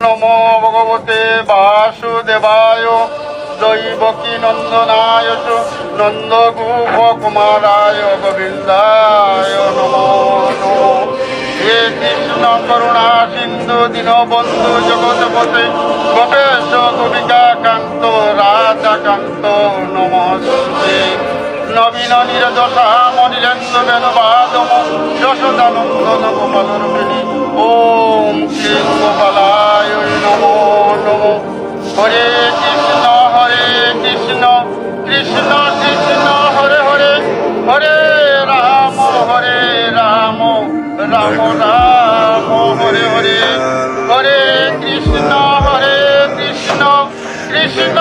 নমো ভগবতে বাসুদেবায় দৈবকী নন্দনায় চ নন্দগোপ কুমারায় গোবিন্দায় নমো নমো। হে কৃষ্ণ করুণা সিন্ধু দীনবন্ধু জগৎপতে গোপেশ গোপিকা কান্ত রাধাকান্ত নমস্তে। নবীন নিরদশা মনিরেন্দ্র বেণুবাদম যশোদানন্দন গোপালরূপিণী ওম শ্রী গোপালায় নমো নমো। হরে কৃষ্ণ কৃষ্ণ কৃষ্ণ হরে হরে হরে রাম রাম রাম হরে হরে। হরে কৃষ্ণ কৃষ্ণ